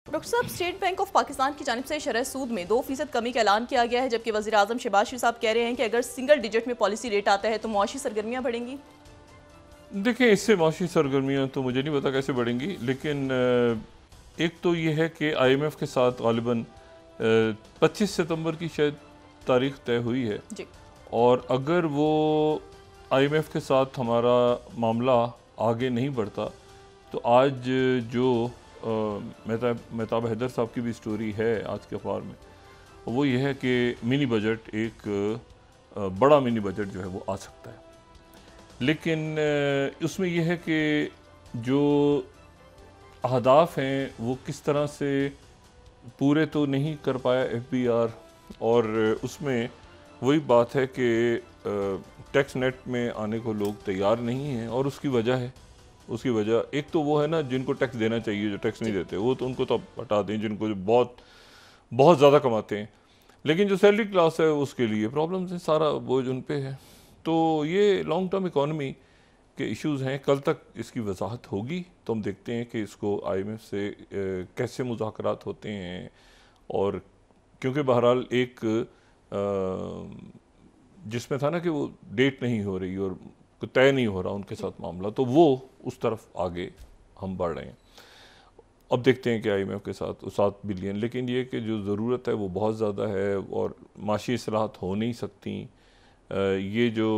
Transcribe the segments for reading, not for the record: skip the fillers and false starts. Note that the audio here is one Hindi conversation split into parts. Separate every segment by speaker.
Speaker 1: डॉक्टर साहब, स्टेट बैंक ऑफ पाकिस्तान की जानिब से शरह सूद में 2% कमी का ऐलान किया गया है, जबकि वज़ीर आज़म शहबाज शरीफ साहब कह रहे हैं कि अगर सिंगल डिजिट में पॉलिसी रेट आता है तो मुआशी सरगर्मियाँ बढ़ेंगी।
Speaker 2: देखिए, इससे माशी सरगर्मियाँ तो मुझे नहीं पता कैसे बढ़ेंगी, लेकिन एक तो ये है कि IMF के साथ गालिबन 25 सितंबर की शायद तारीख तय हुई है
Speaker 1: जी।
Speaker 2: और अगर वो IMF के साथ हमारा मामला आगे नहीं बढ़ता तो आज जो मेहताब हैदर साहब की भी स्टोरी है आज के अखबार में, वो ये है कि मिनी बजट एक बड़ा मिनी बजट जो है वो आ सकता है। लेकिन उसमें यह है कि जो अहदाफ हैं वो किस तरह से पूरे तो नहीं कर पाया FBR, और उसमें वही बात है कि टैक्स नेट में आने को लोग तैयार नहीं हैं, और उसकी वजह एक तो वो है ना, जिनको टैक्स देना चाहिए जो टैक्स नहीं देते, वो तो उनको तो हटा दें, जिनको जो बहुत बहुत ज़्यादा कमाते हैं, लेकिन जो सैलरी क्लास है उसके लिए प्रॉब्लम्स हैं, सारा बोझ उन पे है। तो ये लॉन्ग टर्म इकॉनमी के इश्यूज़ हैं, कल तक इसकी वजाहत होगी तो हम देखते हैं कि इसको IMF से कैसे मुज़ाकरात होते हैं, और क्योंकि बहरहाल एक जिसमें था ना कि वो डेट नहीं हो रही और तय नहीं हो रहा उनके साथ मामला, तो वो उस तरफ आगे हम बढ़ रहे हैं। अब देखते हैं कि IMF के साथ 7 बिलियन, लेकिन ये कि जो ज़रूरत है वो बहुत ज़्यादा है और माशी इस्लाहत हो नहीं सकती। ये जो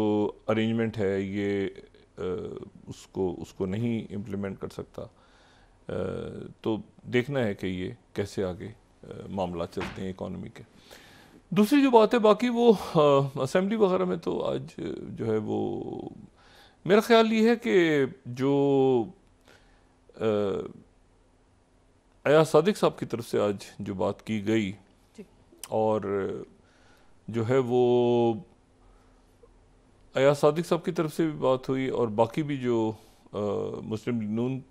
Speaker 2: अरेंजमेंट है ये उसको नहीं इम्प्लीमेंट कर सकता। तो देखना है कि ये कैसे आगे मामला चलते हैं इकॉनमी के। दूसरी जो बात है बाकी वो असेंबली वगैरह में तो आज जो है वो मेरा ख्याल ये है कि जो अयाज सादिक साहब की तरफ से आज जो बात की गई, और जो है वो अयाज सादिक साहब की तरफ से भी बात हुई और बाकी भी जो मुस्लिम लीग नून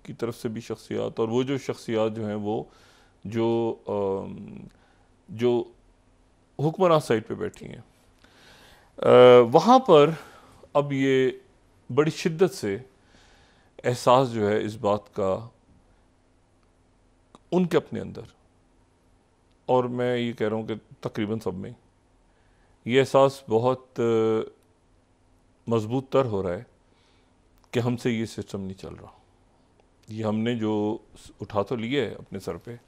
Speaker 2: की तरफ से भी शख्सियात, और वो जो शख्सियात जो हैं वो जो हुक्मरान साइड पे बैठी हैं, वहाँ पर अब ये बड़ी शिद्दत से एहसास जो है इस बात का उनके अपने अंदर, और मैं ये कह रहा हूँ कि तकरीबन सब में ये एहसास बहुत मजबूत तर हो रहा है कि हमसे ये सिस्टम नहीं चल रहा। ये हमने जो उठा तो लिया है अपने सर पे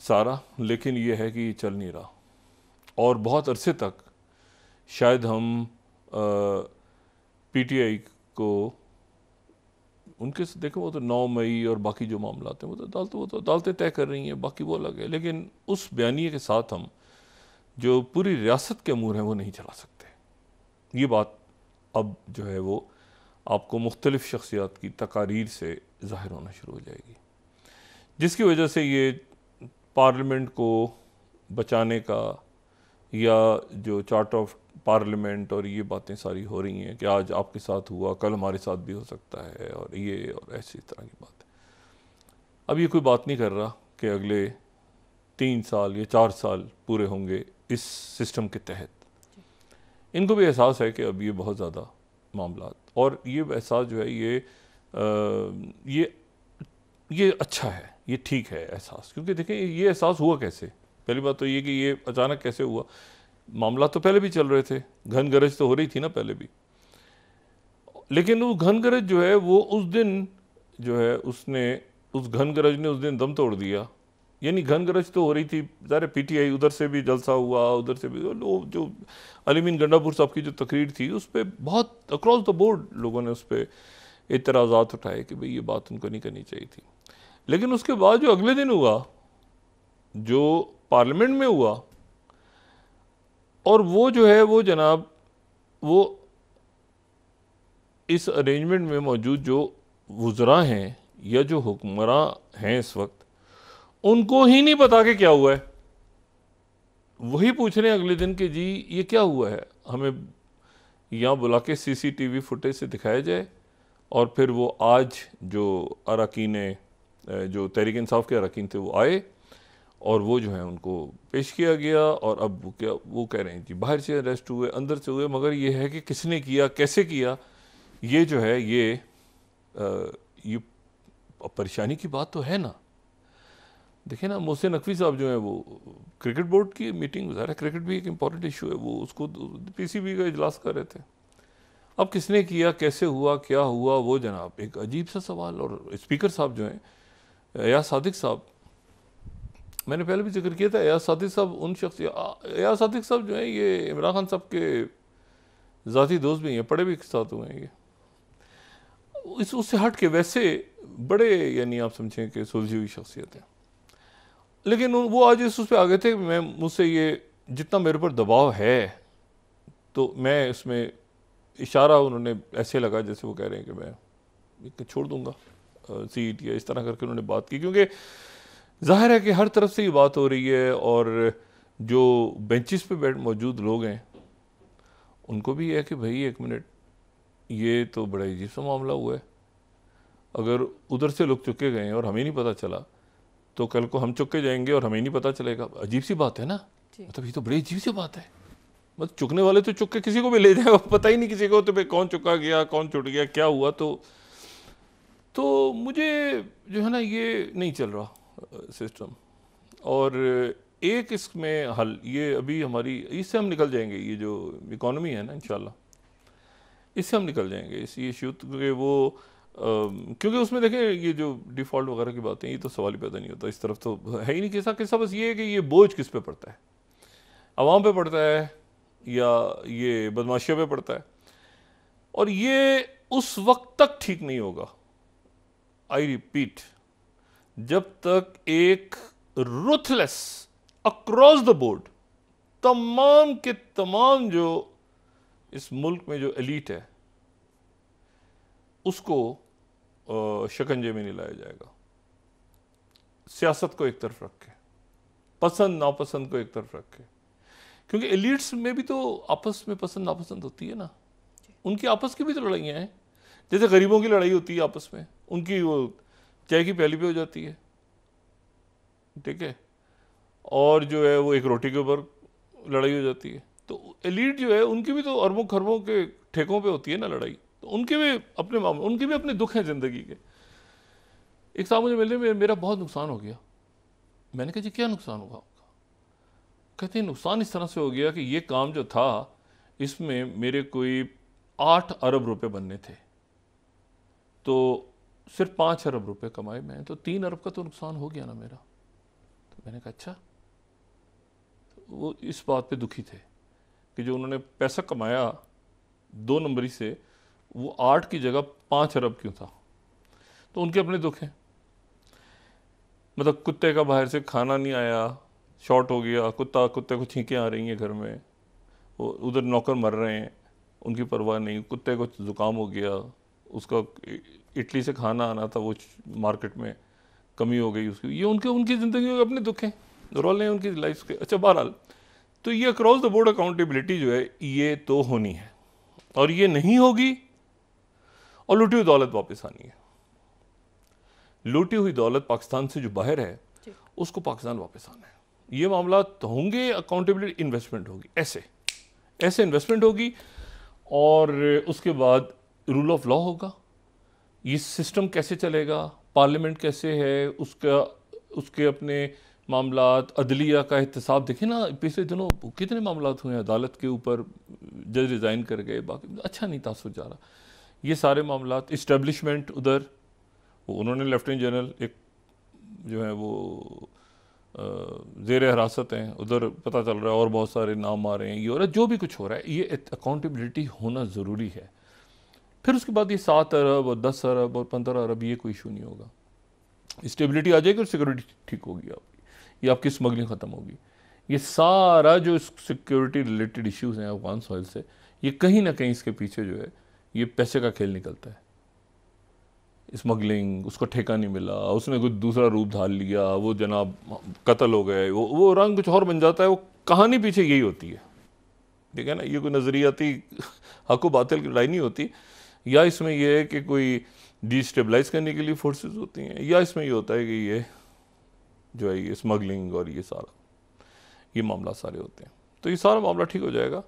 Speaker 2: सारा, लेकिन ये है कि ये चल नहीं रहा, और बहुत अरसे तक शायद हम PTI को उनके देखो, वो तो 9 मई और बाकी जो मामला हैं वो तो अदालतें तय कर रही हैं, बाकी वो अलग है, लेकिन उस बयानिए के साथ हम जो पूरी रियासत के अमूर हैं वो नहीं चला सकते। ये बात अब जो है वो आपको मुख्तलिफ शख्सियात की तकारीर से ज़ाहिर होना शुरू हो जाएगी, जिसकी वजह से ये पार्लियामेंट को बचाने का, या जो चार्ट ऑफ पार्लियामेंट और ये बातें सारी हो रही हैं कि आज आपके साथ हुआ कल हमारे साथ भी हो सकता है, और ये और ऐसी तरह की बात। अब ये कोई बात नहीं कर रहा कि अगले 3 साल या 4 साल पूरे होंगे इस सिस्टम के तहत। इनको भी एहसास है कि अब ये बहुत ज़्यादा मामला, और ये एहसास जो है ये अच्छा है, ये ठीक है एहसास, क्योंकि देखें ये एहसास हुआ कैसे। पहली बात तो ये कि ये अचानक कैसे हुआ, मामला तो पहले भी चल रहे थे, घन गरज तो हो रही थी ना पहले भी, लेकिन वो घन गरज जो है वो उस दिन जो है उस घन गरज ने उस दिन दम तोड़ दिया। यानी घन गरज तो हो रही थी, ज़ाहिर PTI उधर से भी जलसा हुआ, उधर से भी लोग, जो अलीमीन गंडापुर साहब की जो तकरीर थी उस पर बहुत अक्रॉस द बोर्ड लोगों ने उस पर एतराज़ात उठाए कि भाई ये बात उनको नहीं करनी चाहिए थी। लेकिन उसके बाद जो अगले दिन हुआ, जो पार्लियामेंट में हुआ, और वो जो है वो जनाब वो इस अरेंजमेंट में मौजूद जो वुज़रा हैं या जो हुक्मरान हैं इस वक्त, उनको ही नहीं पता कि क्या हुआ है। वही पूछ रहे हैं अगले दिन कि जी ये क्या हुआ है, हमें यहाँ बुला के CCTV फुटेज से दिखाया जाए। और फिर वो आज जो अरकान जो तहरीक इंसाफ के अरकान थे वो आए, और वो जो है उनको पेश किया गया, और अब वो कह रहे हैं जी बाहर से अरेस्ट हुए, अंदर से हुए, मगर ये है कि किसने किया, कैसे किया, ये जो है ये परेशानी की बात तो है ना। देखिए ना, मोहसिन नकवी साहब जो है वो क्रिकेट बोर्ड की मीटिंग, ज़ाहिर है क्रिकेट भी एक इम्पॉर्टेंट इशू है, वो उसको पीसीबी का इजलास कर रहे थे। अब किसने किया, कैसे हुआ, क्या हुआ, वो जनाब एक अजीब सा सवाल। और स्पीकर साहब जो हैं एयाज सादिक साहब, मैंने पहले भी जिक्र किया था, एयाज सादिक साहब उन शख्स, एयाज सादिक साहब जो हैं ये इमरान खान साहब के ज़ाती दोस्त भी हैं, पढ़े भी साथ हुए हैं ये। इस उससे हट के वैसे बड़े, यानी आप समझें कि सुलझी हुई शख्सियत है। लेकिन वो आज इस उस पर आ गए थे, मैं मुझसे ये जितना मेरे पर दबाव है, तो मैं इसमें इशारा उन्होंने ऐसे लगा जैसे वो कह रहे हैं कि मैं छोड़ दूंगा सीट, या इस तरह करके उन्होंने बात की। क्योंकि जाहिर है कि हर तरफ से ये बात हो रही है, और जो बेंचेस पे मौजूद लोग हैं उनको भी है कि भाई एक मिनट, ये तो बड़ा अजीब सा मामला हुआ है। अगर उधर से लोग चुके गए और हमें नहीं पता चला, तो कल को हम चुके जाएंगे और हमें नहीं पता चलेगा। अजीब सी बात है ना, मतलब ये तो बड़ी अजीब सी बात है। मतलब चुकने वाले तो चुक के किसी को भी ले जाए, पता ही नहीं किसी को, तो भाई कौन चुका गया, कौन छुट गया, क्या हुआ। तो मुझे जो है ना, ये नहीं चल रहा सिस्टम। और एक इसमें हल, ये अभी हमारी, इससे हम निकल जाएंगे, ये जो इकॉनमी है ना, इंशाल्लाह इससे हम निकल जाएंगे इस इशू के। वो क्योंकि उसमें देखें, ये जो डिफ़ॉल्ट वगैरह की बातें, ये तो सवाल ही पैदा नहीं होता, इस तरफ तो है ही नहीं किस्सा। किस्सा बस ये है कि ये बोझ किस पे पड़ता है, आवाम पे पड़ता है या ये बदमाशियों पे पड़ता है। और ये उस वक्त तक ठीक नहीं होगा, आई रिपीट, जब तक एक रुथलेस अक्रॉस द बोर्ड तमाम के तमाम जो इस मुल्क में जो एलीट है उसको शिकंजे में नहीं लाया जाएगा। सियासत को एक तरफ रख के, पसंद नापसंद को एक तरफ रख के, क्योंकि एलीट्स में भी तो आपस में पसंद नापसंद होती है ना, उनकी आपस की भी तो लड़ाइयाँ हैं। जैसे गरीबों की लड़ाई होती है आपस में, उनकी वो चाय की प्याली पे हो जाती है, ठीक है, और जो है वो एक रोटी के ऊपर लड़ाई हो जाती है। तो एलीट जो है उनकी भी तो अरबों खरबों के ठेकों पे होती है ना लड़ाई। तो उनके भी अपने मामले, उनके भी अपने दुख हैं ज़िंदगी के। एक साहब मुझे मिलने में, मेरा बहुत नुकसान हो गया। मैंने कहा जी क्या नुकसान हुआ आपका? कहते हैं नुकसान इस तरह से हो गया कि ये काम जो था इसमें मेरे कोई 8 अरब रुपए बनने थे, तो सिर्फ 5 अरब रुपए कमाए मैं, तो 3 अरब का तो नुकसान हो गया ना मेरा। तो मैंने कहा अच्छा। तो वो इस बात पे दुखी थे कि जो उन्होंने पैसा कमाया 2 नंबरी से, वो 8 की जगह 5 अरब क्यों था। तो उनके अपने दुख हैं। मतलब कुत्ते का बाहर से खाना नहीं आया, शॉर्ट हो गया कुत्ते को छींकें आ रही हैं घर में, वो उधर नौकर मर रहे हैं, उनकी परवाह नहीं। कुत्ते को ज़ुकाम हो गया, उसका इटली से खाना आना था, वो मार्केट में कमी हो गई उसकी। ये उनकी ज़िंदगी के अपने दुख हैं, रोल हैं उनकी लाइफ के। अच्छा, बहरहाल तो ये अक्रॉस द बोर्ड अकाउंटेबिलिटी जो है ये तो होनी है, और ये नहीं होगी और लूटी हुई दौलत वापस आनी है। लूटी हुई दौलत पाकिस्तान से जो बाहर है उसको पाकिस्तान वापस आना है। ये मामला तो होंगे, अकाउंटेबिलिटी, इन्वेस्टमेंट होगी, ऐसे इन्वेस्टमेंट होगी, और उसके बाद रूल ऑफ लॉ होगा। ये सिस्टम कैसे चलेगा, पार्लियामेंट कैसे है, उसके अपने मामलात, अदलिया का एहतसाब। देखें ना, पिछले दिनों कितने मामलात हुए हैं अदालत के ऊपर, जज रिज़ाइन कर गए, बाकी अच्छा नहीं तासुर जा रहा। ये सारे मामलात, इस्टेब्लिशमेंट उधर, उन्होंने लेफ्टिनेंट जनरल एक जो है वो ज़ेर हिरासत हैं, उधर पता चल रहा है, और बहुत सारे नाम आ रहे हैं, ये हो रहा है, जो भी कुछ हो रहा है, ये अकाउंटेबिलिटी होना ज़रूरी है। फिर उसके बाद ये 7 अरब और 10 अरब और 15 अरब, ये कोई इशू नहीं होगा। स्टेबिलिटी आ जाएगी और सिक्योरिटी ठीक होगी आपकी, ये आपकी स्मगलिंग ख़त्म होगी। ये सारा जो सिक्योरिटी रिलेटेड इश्यूज़ हैं अफगान सॉइल से, ये कहीं ना कहीं इसके पीछे जो है ये पैसे का खेल निकलता है। स्मगलिंग, उसको ठेका नहीं मिला, उसने कुछ दूसरा रूप धार लिया, वो जनाब कत्ल हो गए, वो रंग कुछ और बन जाता है। वो कहानी पीछे यही होती है, ठीक है ना। ये कोई नज़रियाती हक व बातिल की लड़ाई नहीं होती, या इसमें यह है कि कोई डिस्टेबलाइज करने के लिए फोर्सेस होती हैं, या इसमें ये होता है कि ये जो है ये स्मगलिंग और ये सारा ये मामला सारे होते हैं। तो ये सारा मामला ठीक हो जाएगा,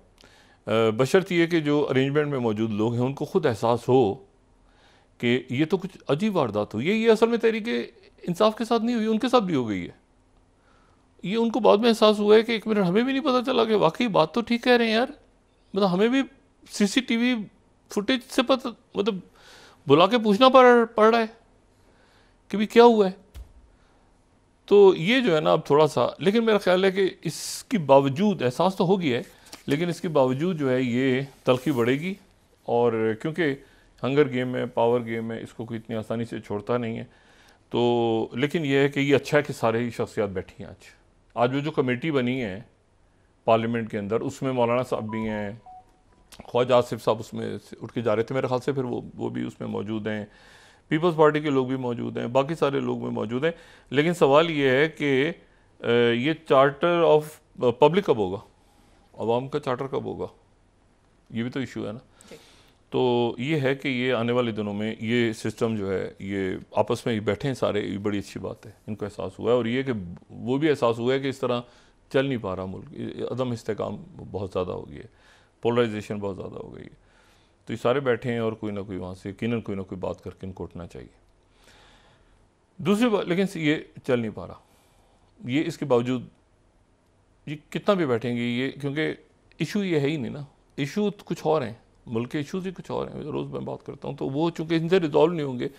Speaker 2: बशर्त ये कि जो अरेंजमेंट में मौजूद लोग हैं उनको खुद एहसास हो कि ये तो कुछ अजीब वारदात हुई है, ये असल में तहरीक इंसाफ के साथ नहीं हुई, उनके साथ भी हो गई है। ये उनको बाद में एहसास हुआ है कि एक मिनट, हमें भी नहीं पता चला कि वाकई बात तो ठीक कह रहे हैं यार, मतलब हमें भी सीसीटीवी फुटेज से पता, मतलब बुला के पूछना पड़ रहा है कि भी क्या हुआ है। तो ये जो है ना अब थोड़ा सा, लेकिन मेरा ख्याल है कि इसके बावजूद एहसास तो हो गया है, लेकिन इसके बावजूद जो है ये तलखी बढ़ेगी। और क्योंकि हंगर गेम है, पावर गेम है, इसको कोई इतनी आसानी से छोड़ता नहीं है। तो लेकिन ये है कि ये अच्छा है कि सारे ही शख्सियात बैठी हैं आज वो जो कमेटी बनी है पार्लियामेंट के अंदर, उसमें मौलाना साहब भी हैं, ख्वाजा आसिफ साहब उसमें उठ के जा रहे थे मेरे ख्याल से, फिर वो भी उसमें मौजूद हैं, पीपल्स पार्टी के लोग भी मौजूद हैं, बाकी सारे लोग में मौजूद हैं। लेकिन सवाल ये है कि ये चार्टर ऑफ पब्लिक कब होगा, अवाम का चार्टर कब होगा, ये भी तो इशू है ना। तो ये है कि ये आने वाले दिनों में ये सिस्टम जो है ये आपस में बैठे हैं सारे, ये बड़ी अच्छी बात है, इनको एहसास हुआ है। और ये कि वो भी एहसास हुआ है कि इस तरह चल नहीं पा रहा मुल्क, अदम इस्तेकाम बहुत ज़्यादा हो गई है, पोलराइजेशन बहुत ज़्यादा हो गई है। तो ये सारे बैठे हैं और कोई ना कोई वहाँ से यकीनन कोई ना कोई बात करके इनको उठना चाहिए। दूसरी बात, लेकिन ये चल नहीं पा रहा, ये इसके बावजूद ये कितना भी बैठेंगे ये, क्योंकि इशू ये है ही नहीं ना, इशू कुछ और हैं, मुल्क के इशूज़ ही कुछ और हैं। रोज़ मैं बात करता हूँ तो वो चूँकि इनसे रिजॉल्व नहीं होंगे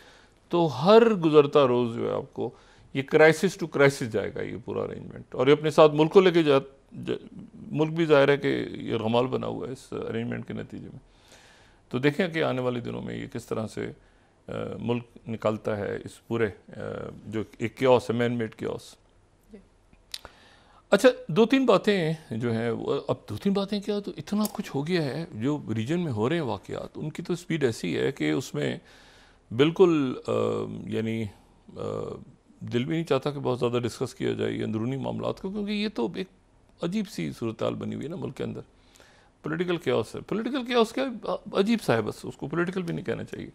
Speaker 2: तो हर गुजरता रोज़ जो है आपको ये क्राइसिस टू क्राइसिस जाएगा ये पूरा अरेंजमेंट। और ये अपने साथ मुल्क को लेके मुल्क भी ज़ाहिर है कि ये रमाल बना हुआ है इस अरेंजमेंट के नतीजे में। तो देखें कि आने वाले दिनों में ये किस तरह से मुल्क निकलता है इस पूरे जो एक क्योस है, मैन मेड क्योस। अच्छा, दो तीन बातें जो हैं, अब दो तीन बातें क्या, तो इतना कुछ हो गया है जो रीजन में हो रहे हैं वाक़यात, उनकी तो स्पीड ऐसी है कि उसमें बिल्कुल यानी दिल भी नहीं चाहता कि बहुत ज़्यादा डिस्कस किया जाए ये अंदरूनी मामलात को, क्योंकि ये तो एक अजीब सी सूरत हाल बनी हुई है ना मुल्क के अंदर। पॉलिटिकल क्योस है, पॉलिटिकल क्योस क्या अजीब सा है, बस उसको पॉलिटिकल भी नहीं कहना चाहिए।